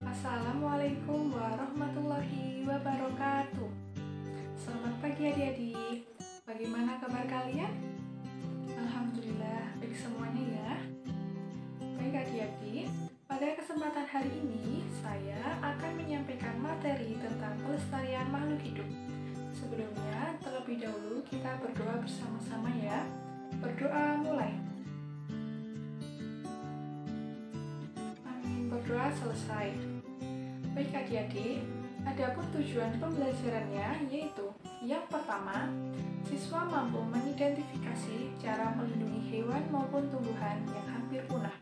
Assalamualaikum warahmatullahi wabarakatuh. Selamat pagi adik-adik. Bagaimana kabar kalian? Alhamdulillah baik semuanya ya. Baik adik-adik, pada kesempatan hari ini saya akan menyampaikan materi tentang pelestarian makhluk hidup. Sebelumnya, terlebih dahulu kita berdoa bersama-sama ya. Berdoa mulai. Amin, berdoa selesai. Baik adik-adik, adapun tujuan pembelajarannya yaitu yang pertama, siswa mampu mengidentifikasi cara melindungi hewan maupun tumbuhan yang hampir punah.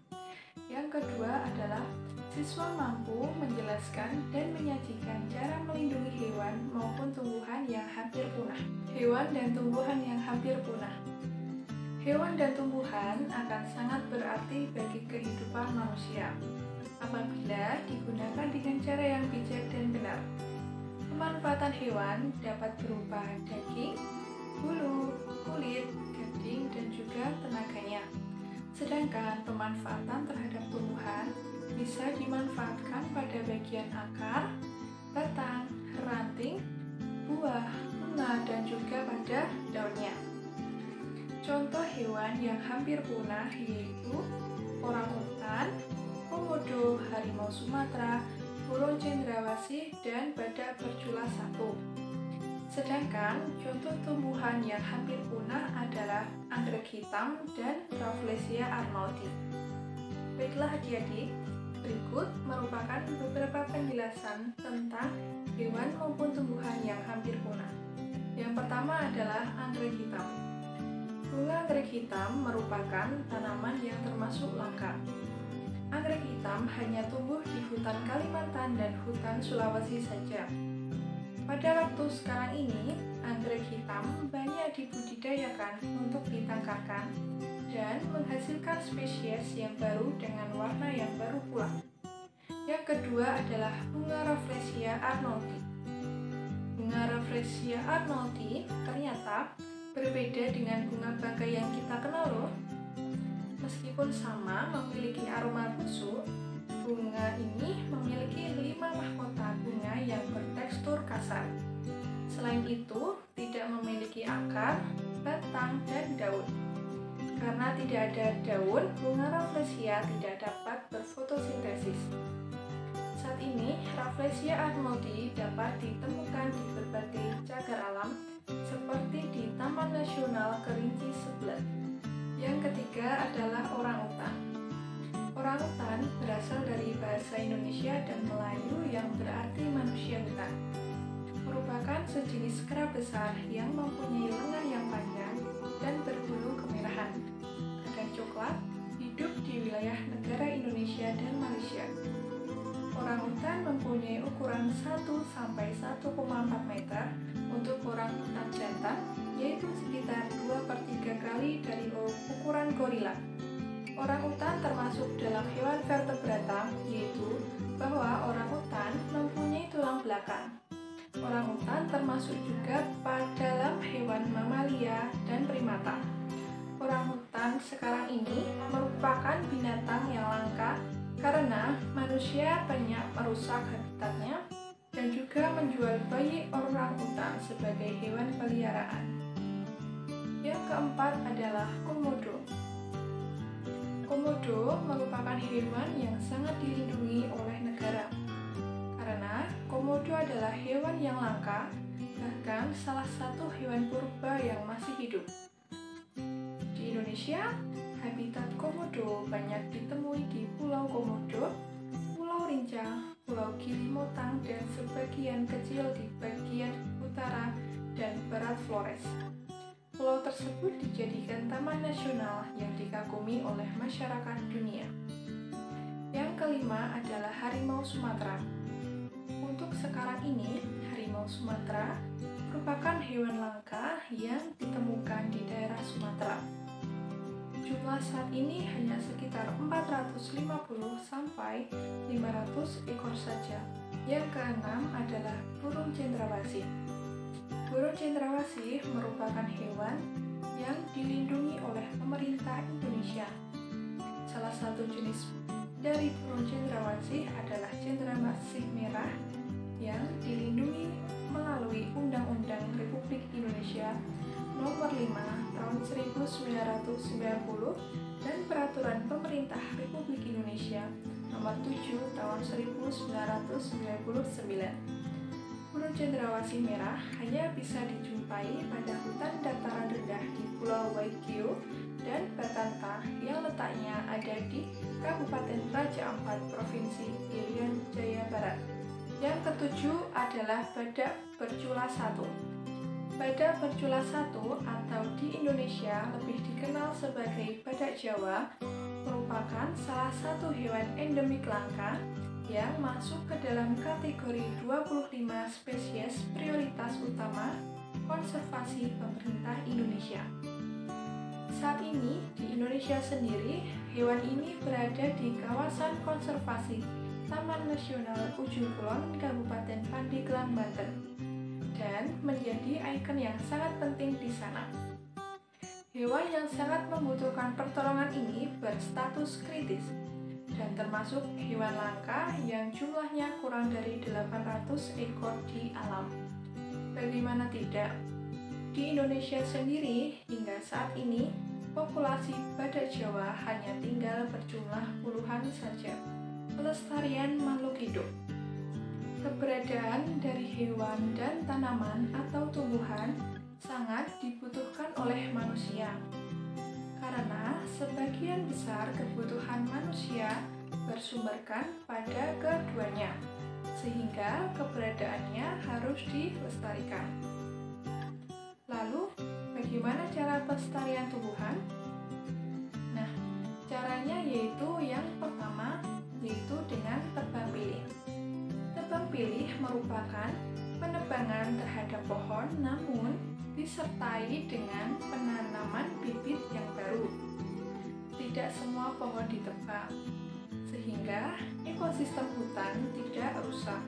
Yang kedua adalah siswa mampu menjelaskan dan menyajikan cara melindungi hewan maupun tumbuhan yang hampir punah. Hewan dan tumbuhan yang hampir punah. Hewan dan tumbuhan akan sangat berarti bagi kehidupan manusia apabila digunakan dengan cara yang bijak dan benar. Pemanfaatan hewan dapat berupa daging, bulu, kulit, gading, dan juga tenaganya. Sedangkan pemanfaatan terhadap tumbuhan bisa dimanfaatkan pada bagian akar, batang, ranting, buah, bunga, dan juga pada daunnya. Contoh hewan yang hampir punah yaitu orangutan, komodo, harimau Sumatera, burung cendrawasih, dan badak bercula satu. Sedangkan contoh tumbuhan yang hampir punah adalah anggrek hitam dan Rafflesia arnoldii. Baiklah adik-adik, berikut merupakan beberapa penjelasan tentang hewan maupun tumbuhan yang hampir punah. Yang pertama adalah anggrek hitam. Bunga anggrek hitam merupakan tanaman yang termasuk langka. Anggrek hitam hanya tumbuh di hutan Kalimantan dan hutan Sulawesi saja. Pada waktu sekarang ini, anggrek hitam banyak dibudidayakan untuk ditangkarkan dan menghasilkan spesies yang baru dengan warna yang baru pula. Yang kedua adalah bunga Rafflesia arnoldii. Bunga Rafflesia arnoldii ternyata berbeda dengan bunga bangkai yang kita kenal loh. Meskipun sama memiliki aroma busuk, bunga ini memiliki 5 mahkota bunga yang bertekstur kasar. Selain itu, tidak memiliki akar, batang, dan daun. Karena tidak ada daun, bunga Rafflesia tidak dapat berfotosintesis. Saat ini, Rafflesia arnoldii dapat ditemukan di berbagai cagar alam, seperti di Taman Nasional Kerinci Seblat. Yang ketiga adalah orangutan. Orangutan berasal dari bahasa Indonesia dan Melayu yang berarti manusia hutan. Merupakan sejenis kera besar yang mempunyai lengan yang panjang dan berbulu kemerahan. Kadang coklat, hidup di wilayah negara Indonesia dan Malaysia. Orangutan mempunyai ukuran 1-1,4 meter untuk orangutan jantan, yaitu sekitar 2/3 kali dari ukuran gorila. Orangutan termasuk dalam hewan vertebrata, yaitu bahwa orangutan mempunyai tulang belakang. Orangutan termasuk juga dalam hewan mamalia dan primata. Orangutan sekarang ini merupakan binatang yang langka karena manusia banyak merusak habitatnya dan juga menjual bayi orangutan sebagai hewan peliharaan. Yang keempat adalah komodo. Komodo merupakan hewan yang sangat dilindungi oleh negara. Karena komodo adalah hewan yang langka, bahkan salah satu hewan purba yang masih hidup. Di Indonesia, habitat komodo banyak ditemui di Pulau Komodo, Pulau Rinca, Pulau Gili-Motang, dan sebagian kecil di bagian utara dan barat Flores. Pulau tersebut dijadikan taman nasional yang dikagumi oleh masyarakat dunia. Yang kelima adalah harimau Sumatera. Untuk sekarang ini, harimau Sumatera merupakan hewan langka yang ditemukan di daerah Sumatera. Jumlah saat ini hanya sekitar 450-500 ekor saja. Yang keenam adalah burung cendrawasih. Burung cendrawasih merupakan hewan yang dilindungi oleh pemerintah Indonesia. Salah satu jenis dari burung cendrawasih adalah cendrawasih Nomor 5 Tahun 1990 dan Peraturan Pemerintah Republik Indonesia Nomor 7 Tahun 1999. Burung cendrawasih merah hanya bisa dijumpai pada hutan dataran rendah di Pulau Waigeo dan Batanta yang letaknya ada di Kabupaten Raja Ampat, Provinsi Irian Jaya Barat. Yang ketujuh adalah badak bercula satu. Badak bercula satu atau di Indonesia lebih dikenal sebagai badak Jawa merupakan salah satu hewan endemik langka yang masuk ke dalam kategori 25 spesies prioritas utama konservasi pemerintah Indonesia. Saat ini di Indonesia sendiri, hewan ini berada di kawasan konservasi Taman Nasional Ujung Kulon, Kabupaten Pandeglang, Banten, dan menjadi ikon yang sangat penting di sana. Hewan yang sangat membutuhkan pertolongan ini berstatus kritis dan termasuk hewan langka yang jumlahnya kurang dari 800 ekor di alam. Bagaimana tidak? Di Indonesia sendiri hingga saat ini populasi badak Jawa hanya tinggal berjumlah puluhan saja. Pelestarian makhluk hidup. Keberadaan dari hewan dan tanaman atau tumbuhan sangat dibutuhkan oleh manusia. Karena sebagian besar kebutuhan manusia bersumberkan pada keduanya, sehingga keberadaannya harus dilestarikan. Lalu, bagaimana cara pelestarian tumbuhan? Nah, caranya yaitu yang pertama, yaitu dengan tebang pilih. Tebang pilih merupakan penebangan terhadap pohon, namun disertai dengan penanaman bibit yang baru. Tidak semua pohon ditebang, sehingga ekosistem hutan tidak rusak.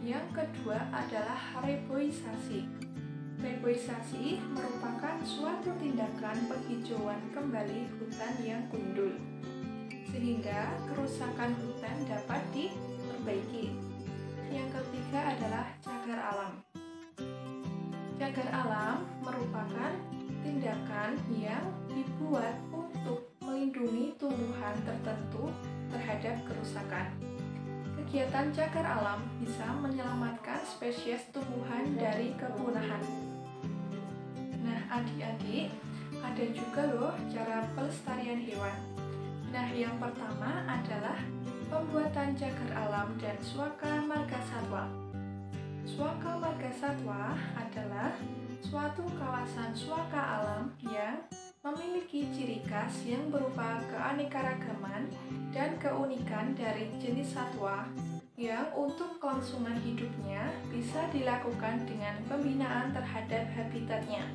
Yang kedua adalah reboisasi. Reboisasi merupakan suatu tindakan penghijauan kembali hutan yang gundul, sehingga kerusakan hutan dapat diperbaiki. Yang ketiga adalah cagar alam. Cagar alam merupakan tindakan yang dibuat untuk melindungi tumbuhan tertentu terhadap kerusakan. Kegiatan cagar alam bisa menyelamatkan spesies tumbuhan dari kepunahan. Nah, adik-adik, ada juga loh cara pelestarian hewan. Nah, yang pertama adalah pembuatan cagar alam dan suaka marga satwa. Suaka marga satwa adalah suatu kawasan suaka alam yang memiliki ciri khas yang berupa keanekaragaman dan keunikan dari jenis satwa yang untuk kelangsungan hidupnya bisa dilakukan dengan pembinaan terhadap habitatnya.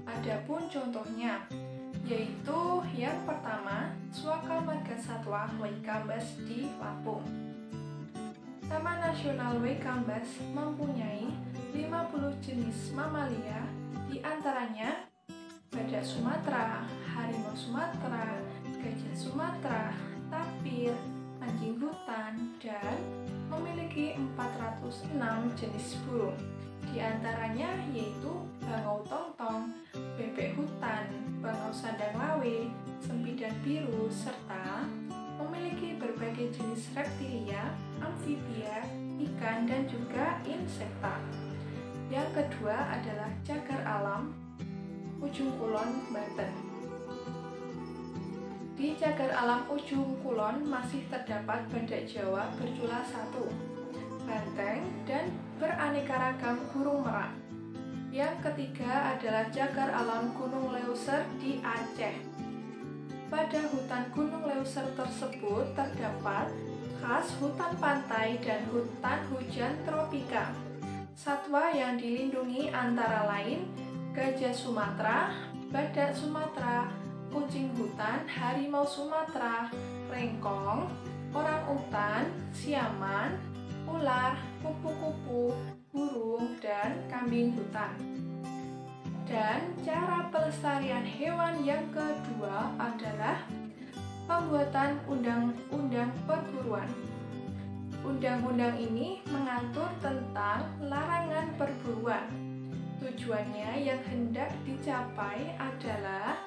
Adapun contohnya, yaitu yang pertama, Suaka Marga Satwa Waikambas di Lampung. Taman Nasional Waikambas mempunyai 50 jenis mamalia, di antaranya badak Sumatera, harimau Sumatera, gajah Sumatera, tapir, anjing hutan, dan memiliki 406 jenis burung. Di antaranya yaitu bangau tongtong, bebek hutan, bangau sandang lawe, sempidan biru, serta memiliki berbagai jenis reptilia, amfibia, ikan, dan juga insekta. Yang kedua adalah cagar alam Ujung Kulon, Banten. Di cagar alam Ujung Kulon masih terdapat badak Jawa bercula satu, banteng, dan beraneka ragam burung merak. Yang ketiga adalah cagar alam Gunung Leuser di Aceh. Pada hutan Gunung Leuser tersebut terdapat khas hutan pantai dan hutan hujan tropika. Satwa yang dilindungi antara lain gajah Sumatera, badak Sumatera, kucing hutan, harimau Sumatera, rengkong, orangutan, siaman, ular, kupu-kupu, burung, dan kambing hutan. Dan cara pelestarian hewan yang kedua adalah pembuatan undang-undang perburuan. Undang-undang ini mengatur tentang larangan perburuan. Tujuannya yang hendak dicapai adalah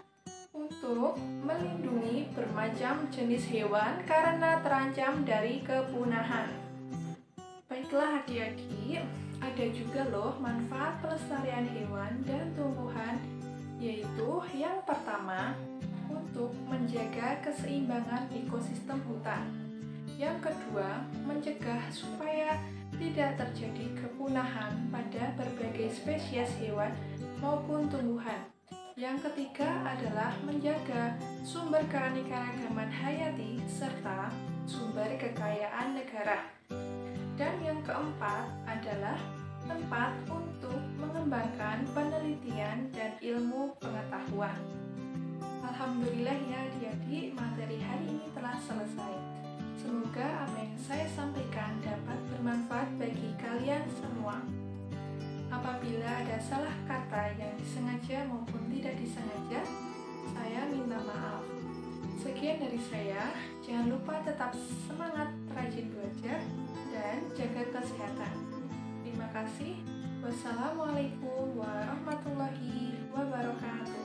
untuk melindungi bermacam jenis hewan karena terancam dari kepunahan. Baiklah adik-adik, ada juga loh manfaat pelestarian hewan dan tumbuhan, yaitu yang pertama, untuk menjaga keseimbangan ekosistem hutan. Yang kedua, mencegah supaya tidak terjadi kepunahan pada berbagai spesies hewan maupun tumbuhan. Yang ketiga adalah menjaga sumber keanekaragaman hayati serta sumber kekayaan negara. Dan yang keempat adalah tempat untuk mengembangkan penelitian dan ilmu pengetahuan. Alhamdulillah ya adik-adik, materi hari ini telah selesai. Semoga apa yang saya sampaikan dapat bermanfaat bagi kalian semua. Apabila ada salah kata yang disengaja maupun tidak disengaja, saya minta maaf. Sekian dari saya, jangan lupa tetap semangat rajin belajar dan jaga kesehatan. Terima kasih. Wassalamualaikum warahmatullahi wabarakatuh.